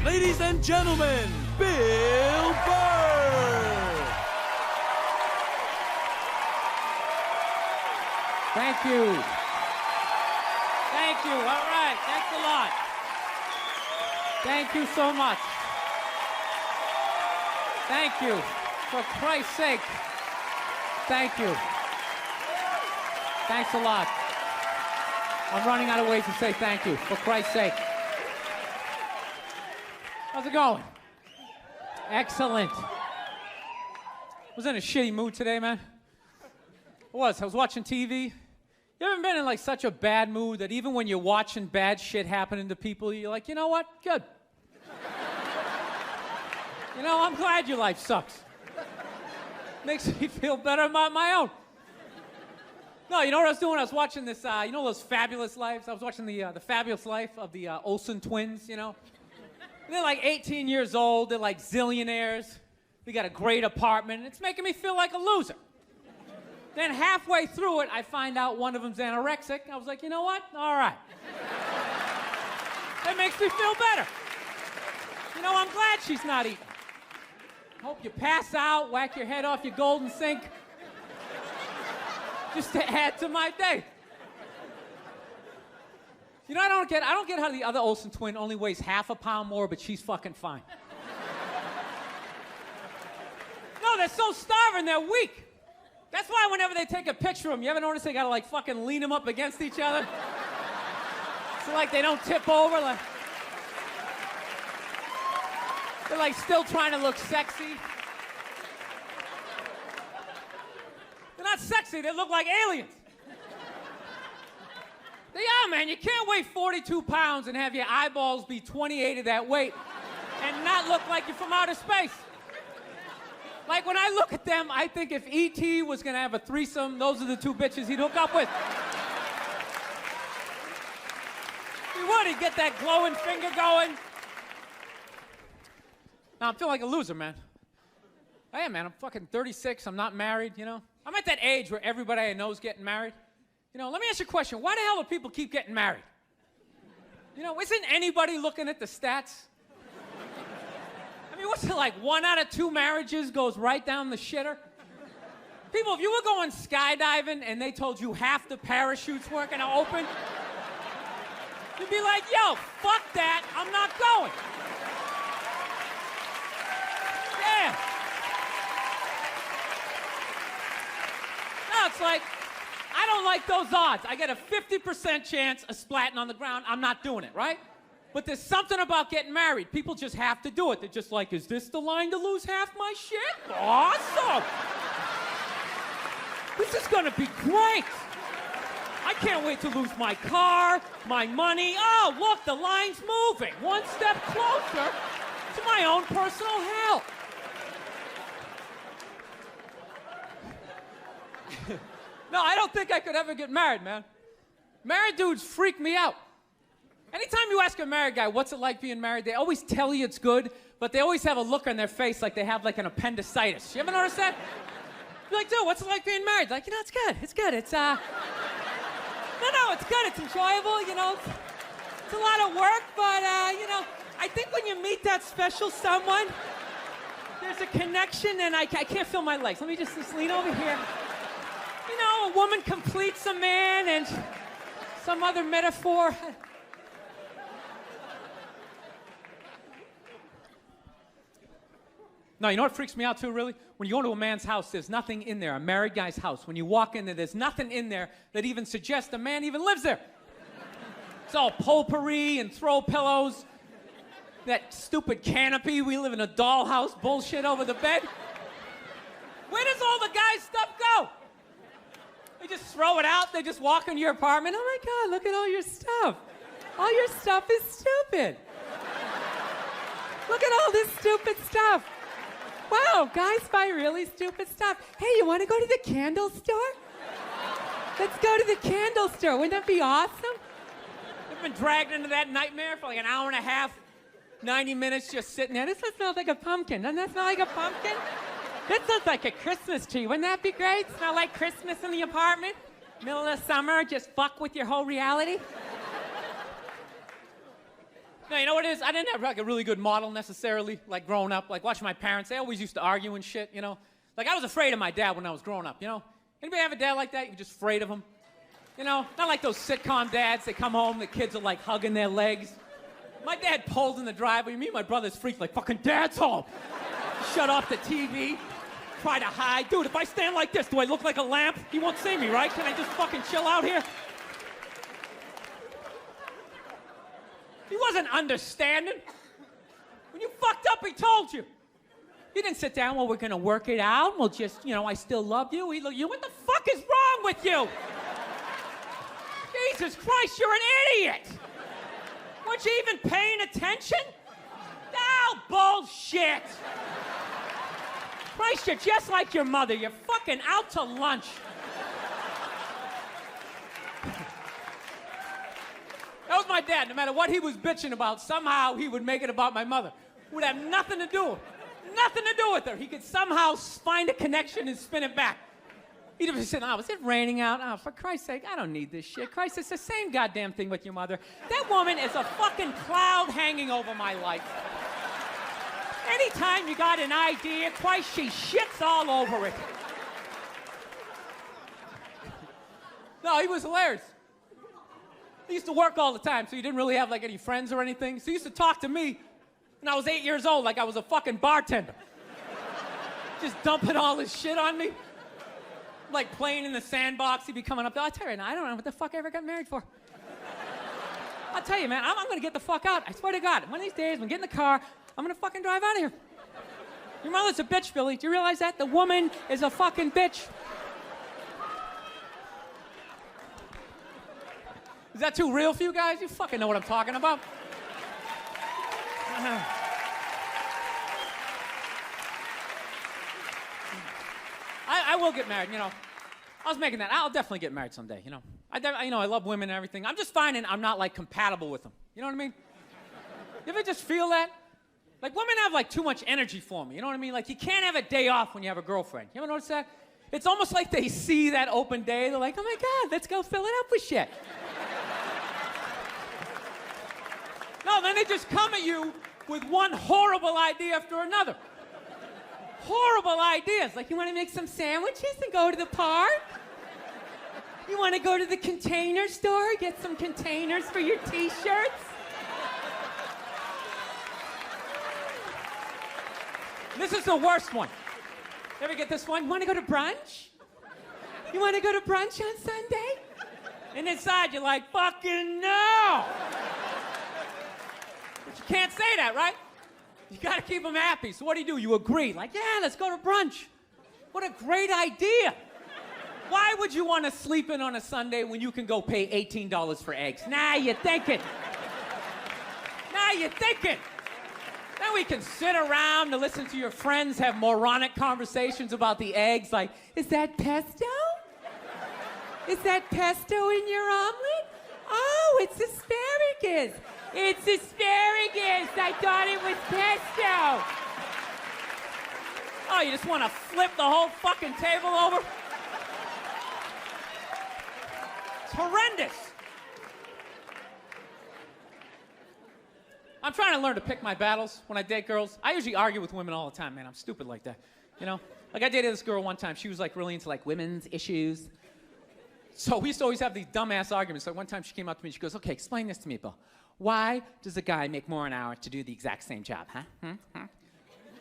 Ladies and gentlemen, Bill Burr. Thank you. Thank you. All right. Thanks a lot. Thank you so much. Thank you. For Christ's sake. Thank you. Thanks a lot. I'm running out of ways to say thank you. For Christ's sake. How's it going? Excellent. Was in a shitty mood today, man. I was watching TV. You ever been in like such a bad mood that even when you're watching bad shit happening to people, you're like, you know what? Good. You know, I'm glad your life sucks. Makes me feel better about my own. No, you know what I was doing? I was watching this, you know those Fabulous Lives? I was watching the Fabulous Life of the Olsen twins, you know? They're like 18 years old. They're like zillionaires. They got a great apartment. It's making me feel like a loser. Then halfway through it, I find out one of them's anorexic. I was like, you know what? All right. That makes me feel better. You know, I'm glad she's not eating. Hope you pass out, whack your head off your golden sink. Just to add to my day. You know, I don't get how the other Olsen twin only weighs half a pound more, but she's fucking fine. No, they're so starving, they're weak. That's why whenever they take a picture of them, you ever notice they gotta like fucking lean them up against each other? So like they don't tip over, like they're like still trying to look sexy. They're not sexy, they look like aliens. They are, man. You can't weigh 42 pounds and have your eyeballs be 28 of that weight and not look like you're from outer space. Like, when I look at them, I think if E.T. was gonna have a threesome, those are the two bitches he'd hook up with. He would. He'd get that glowing finger going. Now, I'm feeling like a loser, man. I am, man. I'm fucking 36. I'm not married, you know? I'm at that age where everybody I know is getting married. You know, let me ask you a question. Why the hell do people keep getting married? You know, isn't anybody looking at the stats? I mean, what's it like? 1 out of 2 marriages goes right down the shitter? People, if you were going skydiving and they told you half the parachutes weren't gonna open, you'd be like, yo, fuck that, I'm not going. Yeah. No, it's like, I don't like those odds. I get a 50% chance of splatting on the ground. I'm not doing it, right? But there's something about getting married. People just have to do it. They're just like, is this the line to lose half my shit? Awesome. This is gonna be great. I can't wait to lose my car, my money. Oh, look, the line's moving. One step closer to my own personal hell. No, I don't think I could ever get married, man. Married dudes freak me out. Anytime you ask a married guy, what's it like being married, they always tell you it's good, but they always have a look on their face like they have like an appendicitis. You ever notice that? You're like, dude, what's it like being married? Like, you know, it's good. It's good. It's, No, it's good. It's enjoyable, you know. It's a lot of work, but, you know, I think when you meet that special someone, there's a connection, and I can't feel my legs. Let me just lean over here. You know, a woman completes a man, and some other metaphor. No, you know what freaks me out too, really? When you go to a man's house, there's nothing in there, a married guy's house. When you walk in there, there's nothing in there that even suggests a man even lives there. It's all potpourri and throw pillows. That stupid canopy, we live in a dollhouse bullshit over the bed. Where does all the guy's stuff go? They just throw it out, they just walk into your apartment. Oh my God, look at all your stuff. All your stuff is stupid. Look at all this stupid stuff. Wow, guys buy really stupid stuff. Hey, you want to go to the candle store? Let's go to the candle store. Wouldn't that be awesome? I've been dragged into that nightmare for like an hour and a half, 90 minutes just sitting there. This smells like a pumpkin. Doesn't that smell like a pumpkin? This looks like a Christmas tree. Wouldn't that be great? Smell like Christmas in the apartment? Middle of summer, just fuck with your whole reality? No, you know what it is? I didn't have like a really good model necessarily, like growing up. Like watching my parents, they always used to argue and shit, you know? Like I was afraid of my dad when I was growing up, you know? Anybody have a dad like that? You're just afraid of him? You know? Not like those sitcom dads, they come home, the kids are like hugging their legs. My dad pulled in the driveway, me and my brother's freaked like, fucking dad's home. Shut off the TV, try to hide. Dude, if I stand like this, do I look like a lamp? He won't see me, right? Can I just fucking chill out here? He wasn't understanding. When you fucked up, he told you. He didn't sit down, well, we're gonna work it out. We'll just, you know, I still love you. He looked, you, what the fuck is wrong with you? Jesus Christ, you're an idiot. Weren't you even paying attention? Oh, bullshit. Christ, you're just like your mother. You're fucking out to lunch. That was my dad. No matter what he was bitching about, somehow he would make it about my mother. It would have nothing to do with her. He could somehow find a connection and spin it back. He'd have said, oh, is it raining out? Oh, for Christ's sake, I don't need this shit. Christ, it's the same goddamn thing with your mother. That woman is a fucking cloud hanging over my life. Anytime you got an idea, Christ, she shits all over it. No, he was hilarious. He used to work all the time, so he didn't really have like any friends or anything. So he used to talk to me when I was 8 years old like I was a fucking bartender. Just dumping all his shit on me. Like playing in the sandbox, he'd be coming up there. I'll tell you right now, I don't know what the fuck I ever got married for. I'll tell you, man, I'm gonna get the fuck out. I swear to God, one of these days, when I get in the car, I'm gonna fucking drive out of here. Your mother's a bitch, Billy. Do you realize that? The woman is a fucking bitch. Is that too real for you guys? You fucking know what I'm talking about. I will get married, you know. I was making that. I'll definitely get married someday, you know. I love women and everything. I'm just finding I'm not, like, compatible with them. You know what I mean? You ever just feel that? Like, women have, like, too much energy for me. You know what I mean? Like, you can't have a day off when you have a girlfriend. You ever notice that? It's almost like they see that open day. They're like, oh, my God, let's go fill it up with shit. No, then they just come at you with one horrible idea after another. Horrible ideas. Like, you want to make some sandwiches and go to the park? You want to go to the Container store, get some containers for your T-shirts? This is the worst one. You ever get this one? You want to go to brunch? You want to go to brunch on Sunday? And inside you're like, fucking no! But you can't say that, right? You gotta keep them happy. So what do? You agree. Like, yeah, let's go to brunch. What a great idea. Why would you want to sleep in on a Sunday when you can go pay $18 for eggs? Now you're thinking. Now you're thinking. Then we can sit around and listen to your friends have moronic conversations about the eggs. Like, is that pesto? Is that pesto in your omelet? Oh, it's asparagus. It's asparagus. I thought it was pesto. Oh, you just want to flip the whole fucking table over? It's horrendous. I'm trying to learn to pick my battles when I date girls. I usually argue with women all the time, man. I'm stupid like that, you know? Like, I dated this girl one time. She was, like, really into, like, women's issues. So we used to always have these dumbass arguments. So one time she came up to me and she goes, okay, explain this to me, Bill. Why does a guy make more an hour to do the exact same job, huh?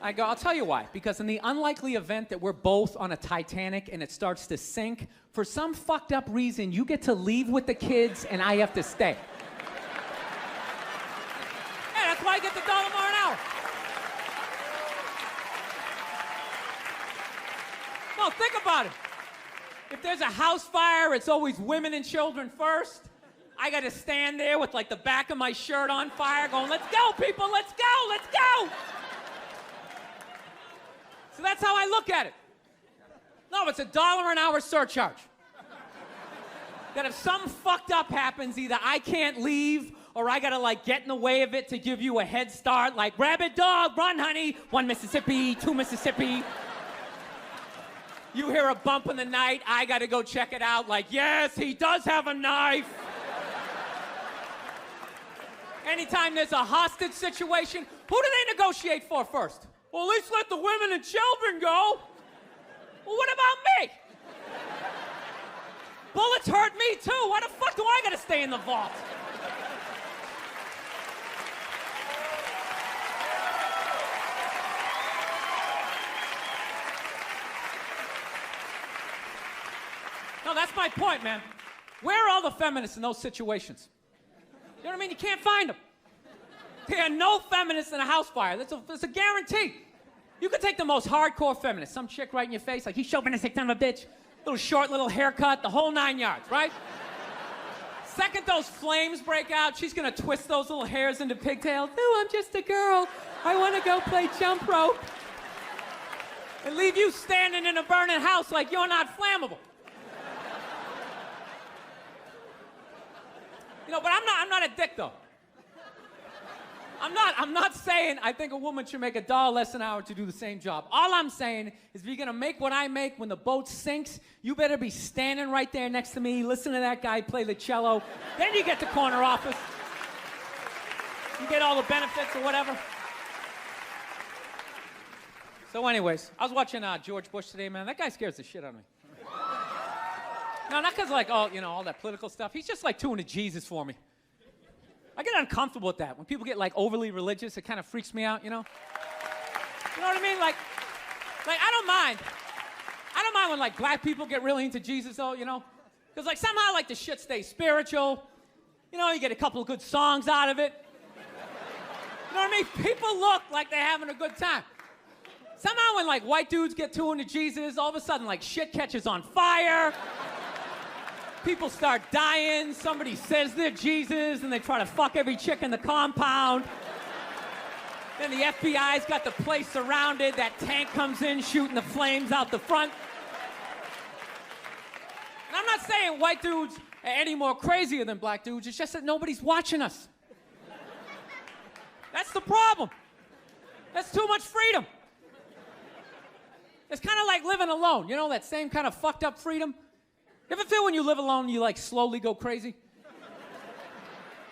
I go, I'll tell you why. Because in the unlikely event that we're both on a Titanic and it starts to sink, for some fucked up reason, you get to leave with the kids and I have to stay. Yeah, that's why I get the $1 more an hour. No, think about it. If there's a house fire, it's always women and children first. I gotta stand there with like the back of my shirt on fire going, let's go, people, let's go, let's go. So that's how I look at it. No, it's a $1 an hour surcharge. That if something fucked up happens, either I can't leave or I gotta like get in the way of it to give you a head start, like rabid dog, run honey, 1 Mississippi, 2 Mississippi. You hear a bump in the night, I gotta go check it out, like, yes, he does have a knife. Anytime there's a hostage situation, who do they negotiate for first? Well, at least let the women and children go. Well, what about me? Bullets hurt me too. Why the fuck do I gotta stay in the vault? No, that's my point, man. Where are all the feminists in those situations? You know what I mean? You can't find them. There are no feminists in a house fire. That's a guarantee. You could take the most hardcore feminist, some chick right in your face, like, he's chauvinistic son of a bitch. Little short, little haircut, the whole 9 yards, right? Second those flames break out, she's gonna twist those little hairs into pigtails. Oh, I'm just a girl. I wanna go play jump rope. And leave you standing in a burning house like you're not flammable. You know, but I'm not a dick, though. I'm not saying I think a woman should make $1 less an hour to do the same job. All I'm saying is if you're gonna make what I make when the boat sinks, you better be standing right there next to me, listen to that guy play the cello. Then you get the corner office. You get all the benefits or whatever. So anyways, I was watching George Bush today, man. That guy scares the shit out of me. No, not because, like, all that political stuff. He's just, like, too into Jesus for me. I get uncomfortable with that. When people get, like, overly religious, it kind of freaks me out, you know? You know what I mean? Like, I don't mind. I don't mind when, like, black people get really into Jesus, though, you know? Because, like, somehow, like, the shit stays spiritual. You know, you get a couple of good songs out of it. You know what I mean? People look like they're having a good time. Somehow when, like, white dudes get too into Jesus, all of a sudden, like, shit catches on fire. People start dying, somebody says they're Jesus, and they try to fuck every chick in the compound. Then the FBI's got the place surrounded, that tank comes in shooting the flames out the front. And I'm not saying white dudes are any more crazier than black dudes, it's just that nobody's watching us. That's the problem. That's too much freedom. It's kind of like living alone, you know, that same kind of fucked up freedom? You ever feel when you live alone, you like slowly go crazy?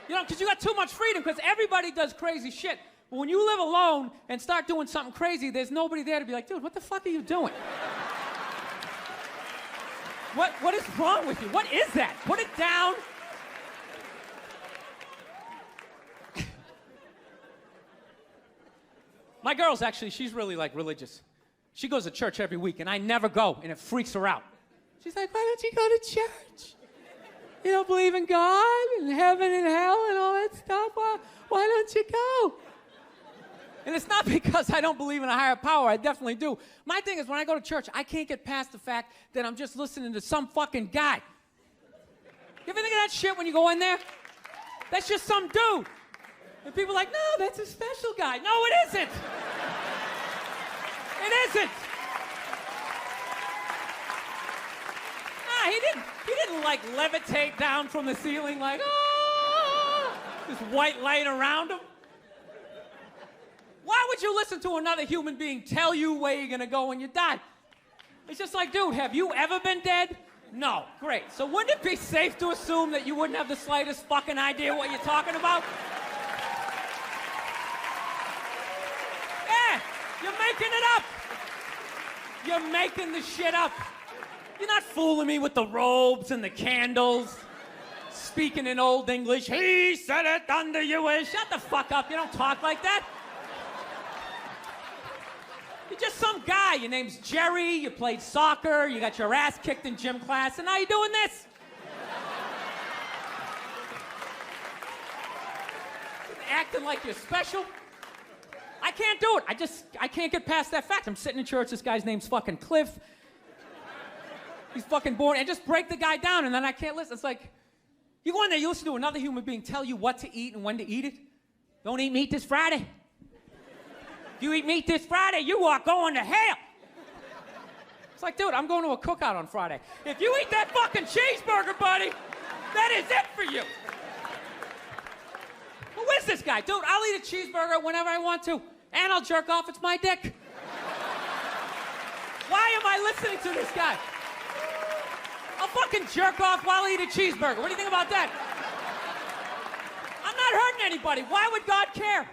You know, because you got too much freedom, because everybody does crazy shit. But when you live alone and start doing something crazy, there's nobody there to be like, dude, what the fuck are you doing? What is wrong with you? What is that? Put it down. My girl's actually, she's really like religious. She goes to church every week, and I never go, and it freaks her out. She's like, why don't you go to church? You don't believe in God and heaven and hell and all that stuff? Why don't you go? And it's not because I don't believe in a higher power. I definitely do. My thing is when I go to church, I can't get past the fact that I'm just listening to some fucking guy. You ever think of that shit when you go in there? That's just some dude. And people are like, no, that's a special guy. No, it isn't. It isn't. He didn't like levitate down from the ceiling like, oh, this white light around him. Why would you listen to another human being tell you where you're gonna go when you die? It's just like, dude, have you ever been dead? No, great. So wouldn't it be safe to assume that you wouldn't have the slightest fucking idea what you're talking about? Yeah, you're making it up. You're making the shit up. You're not fooling me with the robes and the candles, speaking in Old English. He said it under you. Shut the fuck up. You don't talk like that. You're just some guy. Your name's Jerry. You played soccer. You got your ass kicked in gym class, and now you're doing this. Acting like you're special. I can't do it. I can't get past that fact. I'm sitting in church. This guy's name's fucking Cliff. He's fucking born, and just break the guy down, and then I can't listen. It's like, you go in there, you listen to another human being tell you what to eat and when to eat it. Don't eat meat this Friday. If you eat meat this Friday, you are going to hell. It's like, dude, I'm going to a cookout on Friday. If you eat that fucking cheeseburger, buddy, that is it for you. Who is this guy? Dude, I'll eat a cheeseburger whenever I want to, and I'll jerk off. It's my dick. Why am I listening to this guy? I'll fucking jerk off while I eat a cheeseburger. What do you think about that? I'm not hurting anybody. Why would God care?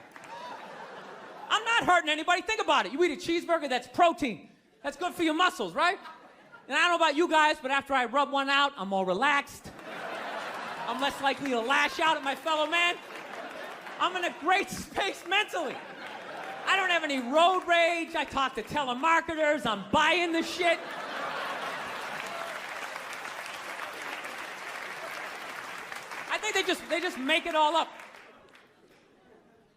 I'm not hurting anybody. Think about it. You eat a cheeseburger, that's protein. That's good for your muscles, right? And I don't know about you guys, but after I rub one out, I'm more relaxed. I'm less likely to lash out at my fellow man. I'm in a great space mentally. I don't have any road rage. I talk to telemarketers. I'm buying the shit. I think they just make it all up.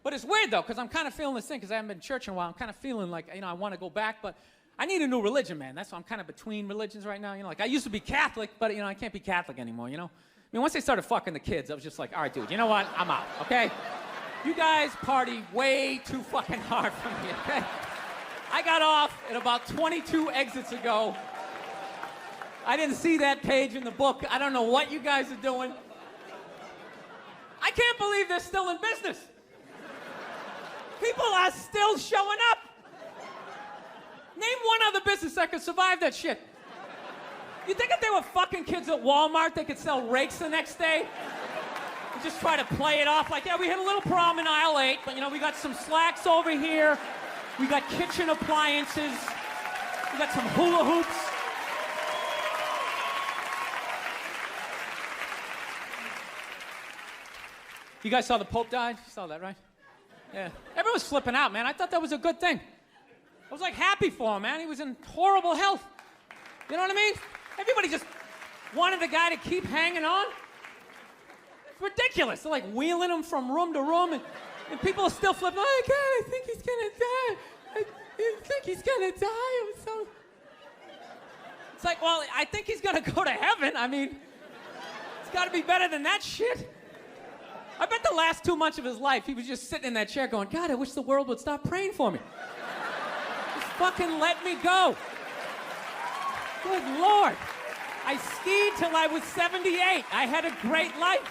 But it's weird though, because I'm kind of feeling this thing, because I haven't been in church in a while. I'm kind of feeling like, I want to go back, but I need a new religion, man. That's why I'm kind of between religions right now. Like I used to be Catholic, but I can't be Catholic anymore, I mean, once they started fucking the kids, I was just like, all right, dude, you know what? I'm out, okay? You guys party way too fucking hard for me, okay? I got off at about 22 exits ago. I didn't see that page in the book. I don't know what you guys are doing. I can't believe they're still in business. People are still showing up. Name one other business that could survive that shit. You think if they were fucking kids at Walmart, they could sell rakes the next day? And just try to play it off like, yeah, we had a little prom in aisle 8, but we got some slacks over here. We got kitchen appliances. We got some hula hoops. You guys saw the Pope died? You saw that, right? Yeah. Everyone's flipping out, man. I thought that was a good thing. I was like happy for him, man. He was in horrible health. You know what I mean? Everybody just wanted the guy to keep hanging on. It's ridiculous. They're like wheeling him from room to room, and people are still flipping. Oh, God, I think he's gonna die. I think he's gonna die. It's like, well, I think he's gonna go to heaven. I mean, it's gotta be better than that shit. I bet the last 2 months of his life, he was just sitting in that chair going, God, I wish the world would stop praying for me. Just fucking let me go. Good Lord. I skied till I was 78. I had a great life.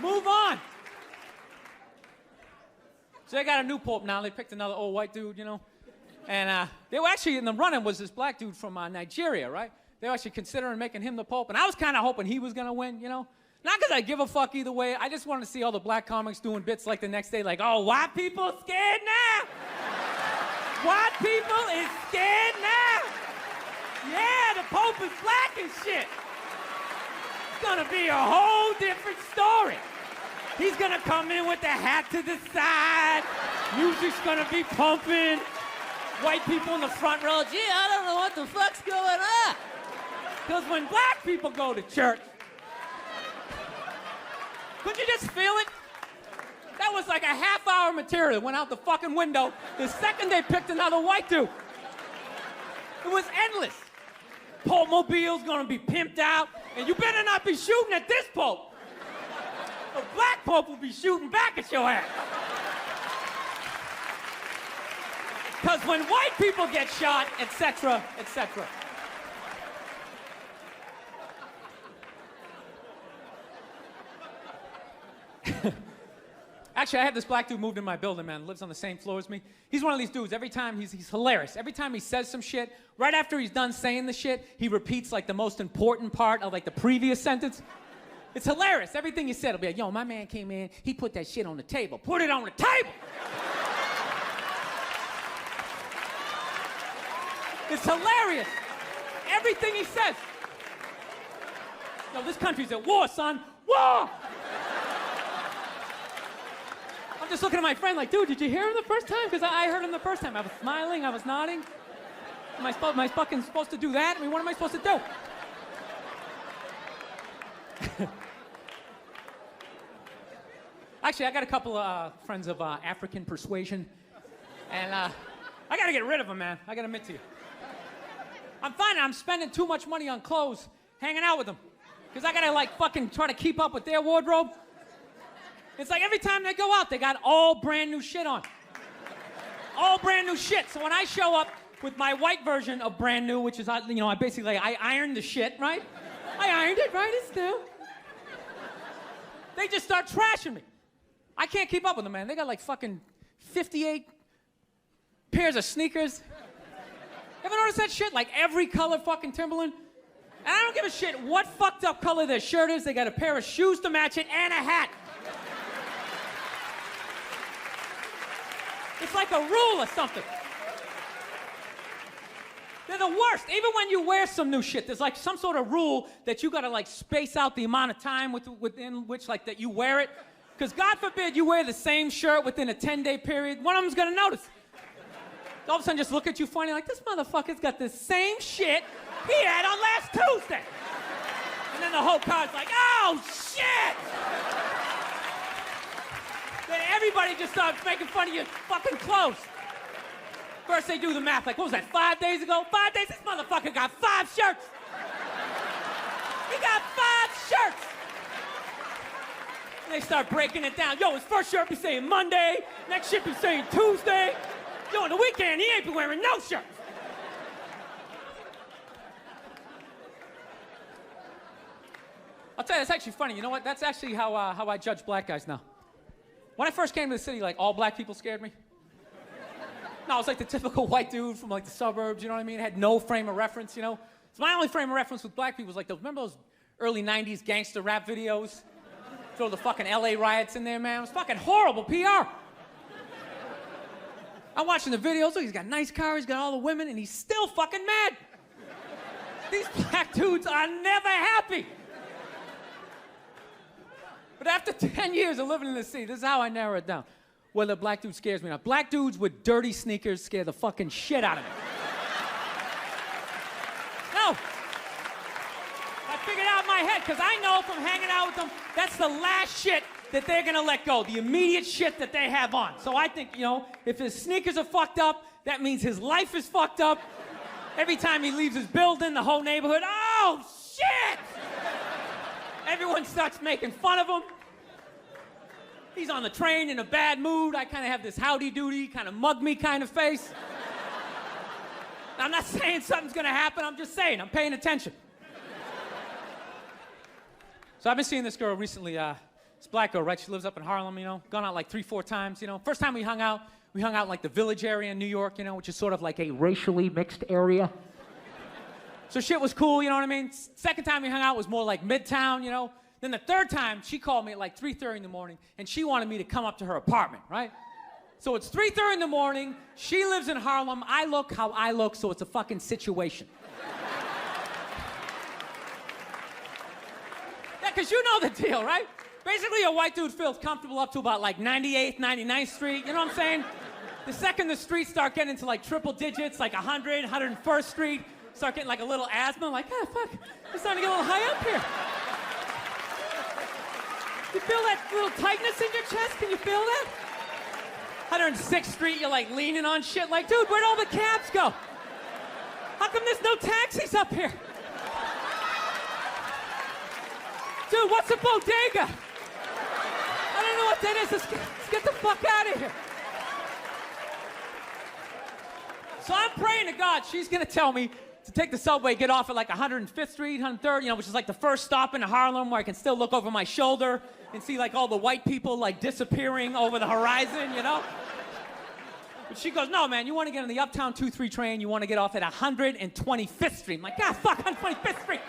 Move on. So they got a new pope now. They picked another old white dude, And they were actually in the running was this black dude from Nigeria, right? They were actually considering making him the pope. And I was kind of hoping he was going to win, Not because I give a fuck either way. I just wanted to see all the black comics doing bits like the next day, like, oh, white people scared now? White people is scared now? Yeah, the Pope is black and shit. It's gonna be a whole different story. He's gonna come in with the hat to the side. Music's gonna be pumping. White people in the front row, gee, I don't know what the fuck's going on. Because when black people go to church, couldn't you just feel it? That was like a half-hour material that went out the fucking window the second they picked another white dude. It was endless. Pope Mobile's gonna be pimped out, and you better not be shooting at this Pope. The black Pope will be shooting back at your ass. Because when white people get shot, etc., etc. Actually, I had this black dude moved in my building, man. Lives on the same floor as me. He's one of these dudes. Every time he's hilarious. Every time he says some shit, right after he's done saying the shit, he repeats like the most important part of like the previous sentence. It's hilarious. Everything he said will be like, yo, my man came in, he put that shit on the table. Put it on the table! It's hilarious. Everything he says. Yo, this country's at war, son. War! I'm just looking at my friend like, dude, did you hear him the first time? Because I heard him the first time. I was smiling, I was nodding. Am I fucking supposed to do that? I mean, what am I supposed to do? Actually, I got a couple of friends of African persuasion. And I gotta get rid of them, man. I gotta admit to you. I'm finding I'm spending too much money on clothes hanging out with them. Because I gotta like fucking try to keep up with their wardrobe. It's like every time they go out, they got all brand new shit on. All brand new shit. So when I show up with my white version of brand new, which is, I basically, I ironed the shit, right? I ironed it, right? It's new. They just start trashing me. I can't keep up with them, man. They got like fucking 58 pairs of sneakers. Ever notice that shit? Like every color fucking Timberland? And I don't give a shit what fucked up color their shirt is. They got a pair of shoes to match it and a hat. It's like a rule or something. They're the worst. Even when you wear some new shit, there's like some sort of rule that you gotta like space out the amount of time within which like that you wear it. Because God forbid you wear the same shirt within a 10-day period, one of them's gonna notice. All of a sudden just look at you funny like, this motherfucker's got the same shit he had on last Tuesday. And then the whole car's like, oh shit! Then everybody just starts making fun of your fucking clothes. First they do the math, like, what was that, 5 days ago? 5 days? This motherfucker got 5 shirts! He got 5 shirts! And they start breaking it down. Yo, his first shirt be saying Monday, next shirt be saying Tuesday. Yo, on the weekend, he ain't be wearing no shirts. I'll tell you, it's actually funny. You know what? That's actually how I judge black guys now. When I first came to the city, like, all black people scared me. No, I was like the typical white dude from like the suburbs, you know what I mean? Had no frame of reference, you know? So my only frame of reference with black people was like remember those early 90s gangster rap videos? Throw the fucking LA riots in there, man. It was fucking horrible PR. I'm watching the videos, look, he's got a nice car, he's got all the women, and he's still fucking mad. These black dudes are never happy. But after 10 years of living in the city, this is how I narrow it down. Whether a black dude scares me or not. Black dudes with dirty sneakers scare the fucking shit out of me. No. I figured out in my head, because I know from hanging out with them, that's the last shit that they're gonna let go, the immediate shit that they have on. So I think, you know, if his sneakers are fucked up, that means his life is fucked up. Every time he leaves his building, the whole neighborhood, oh, shit! Everyone starts making fun of him. He's on the train in a bad mood. I kind of have this howdy-doody, kind of mug-me kind of face. I'm not saying something's gonna happen, I'm just saying, I'm paying attention. So I've been seeing this girl recently, this black girl, right? She lives up in Harlem, you know, gone out like 3-4 times, you know. First time we hung out in like the Village area in New York, you know, which is sort of like a racially mixed area. So shit was cool, you know what I mean? Second time we hung out was more like Midtown, you know. Then the third time, she called me at like 3:30 in the morning, and she wanted me to come up to her apartment, right? So it's 3:30 in the morning, she lives in Harlem, I look how I look, so it's a fucking situation. Yeah, because you know the deal, right? Basically, a white dude feels comfortable up to about like 98th, 99th Street, you know what I'm saying? The second the streets start getting into like triple digits, like 100, 101st Street, start getting like a little asthma, like, ah, fuck, it's starting to get a little high up here. You feel that little tightness in your chest? Can you feel that? 106th Street, you're like leaning on shit like, dude, where'd all the cabs go? How come there's no taxis up here? Dude, what's a bodega? I don't know what that is. Let's get the fuck out of here. So I'm praying to God she's gonna tell me to take the subway, get off at like 105th Street, 103rd, you know, which is like the first stop in Harlem where I can still look over my shoulder and see like all the white people like disappearing over the horizon, you know? But she goes, no, man, you want to get on the Uptown 2-3 train, you want to get off at 125th Street. I'm like, God, fuck, 125th Street.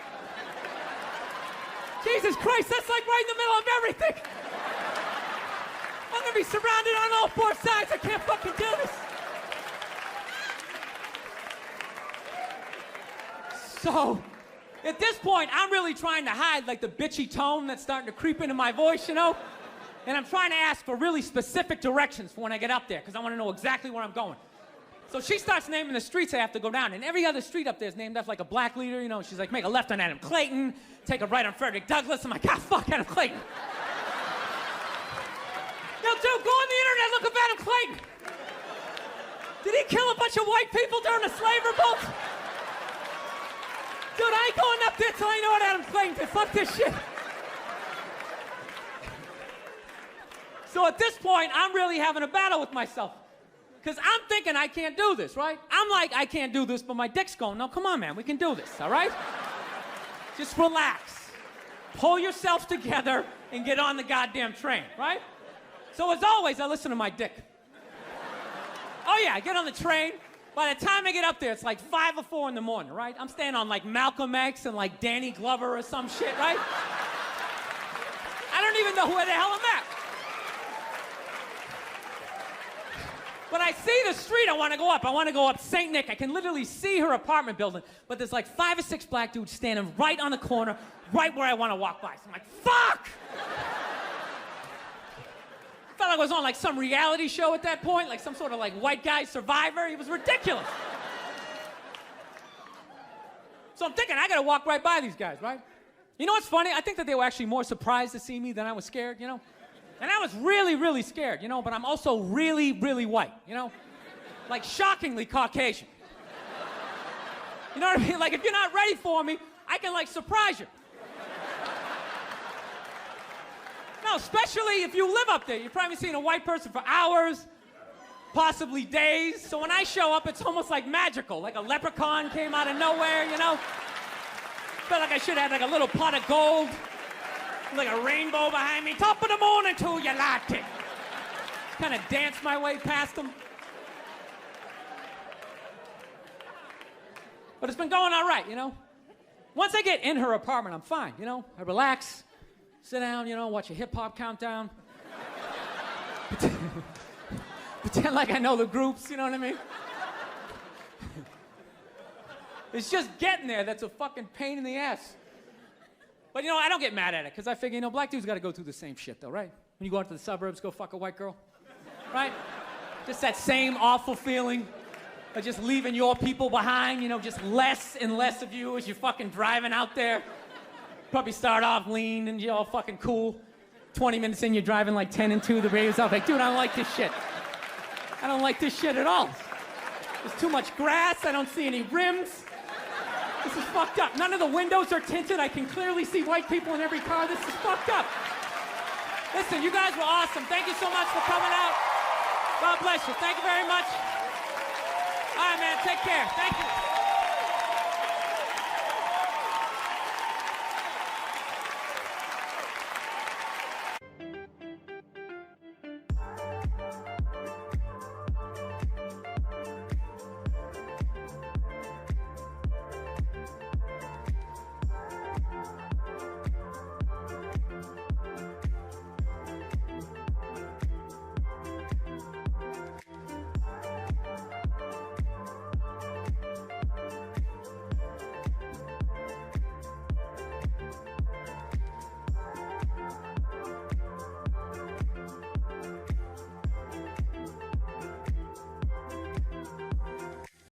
Jesus Christ, that's like right in the middle of everything. I'm gonna be surrounded on all 4 sides. I can't fucking do this. So, at this point, I'm really trying to hide like the bitchy tone that's starting to creep into my voice, you know? And I'm trying to ask for really specific directions for when I get up there, because I want to know exactly where I'm going. So she starts naming the streets I have to go down, and every other street up there is named after like a black leader, you know? She's like, make a left on Adam Clayton, take a right on Frederick Douglass. I'm like, God, fuck Adam Clayton. Yo, dude, go on the internet, look up Adam Clayton. Did he kill a bunch of white people during the slave revolt? Dude, I ain't going up there till I know what Adam Clayton did. Fuck this shit. So at this point, I'm really having a battle with myself. Because I'm thinking I can't do this, right? I'm like, I can't do this, but my dick's going, no, come on, man, we can do this, all right? Just relax. Pull yourself together and get on the goddamn train, right? So as always, I listen to my dick. Oh yeah, I get on the train. By the time I get up there, it's like 5 or 4 in the morning, right? I'm staying on like Malcolm X and like Danny Glover or some shit, right? I don't even know where the hell I'm at. When I see the street, I want to go up. I want to go up St. Nick. I can literally see her apartment building, but there's like 5 or 6 black dudes standing right on the corner, right where I want to walk by. So I'm like, fuck! I felt like I was on like some reality show at that point, like some sort of like white guy survivor. It was ridiculous. So I'm thinking, I gotta walk right by these guys, right? You know what's funny? I think that they were actually more surprised to see me than I was scared, you know? And I was really, really scared, you know, but I'm also really, really white, you know? Like shockingly Caucasian. You know what I mean? Like if you're not ready for me, I can like surprise you. No, especially if you live up there. You've probably seen a white person for hours, possibly days. So when I show up, it's almost like magical, like a leprechaun came out of nowhere, you know? Felt like I should have like a little pot of gold, like a rainbow behind me. Top of the morning to you, latte. Kind of dance my way past them. But it's been going all right, you know? Once I get in her apartment, I'm fine, you know? I relax, sit down, you know, watch a hip-hop countdown. Pretend like I know the groups, you know what I mean? It's just getting there that's a fucking pain in the ass. But, you know, I don't get mad at it, because I figure, you know, black dudes got to go through the same shit, though, right? When you go out to the suburbs, go fuck a white girl, right? Just that same awful feeling of just leaving your people behind, you know, just less and less of you as you're fucking driving out there. Probably start off lean and you're all fucking cool. 20 minutes in, you're driving like 10 and 2, the radio's off, like, dude, I don't like this shit. I don't like this shit at all. There's too much grass, I don't see any rims. This is fucked up. None of the windows are tinted. I can clearly see white people in every car. This is fucked up. Listen, you guys were awesome. Thank you so much for coming out. God bless you. Thank you very much. All right, man. Take care. Thank you.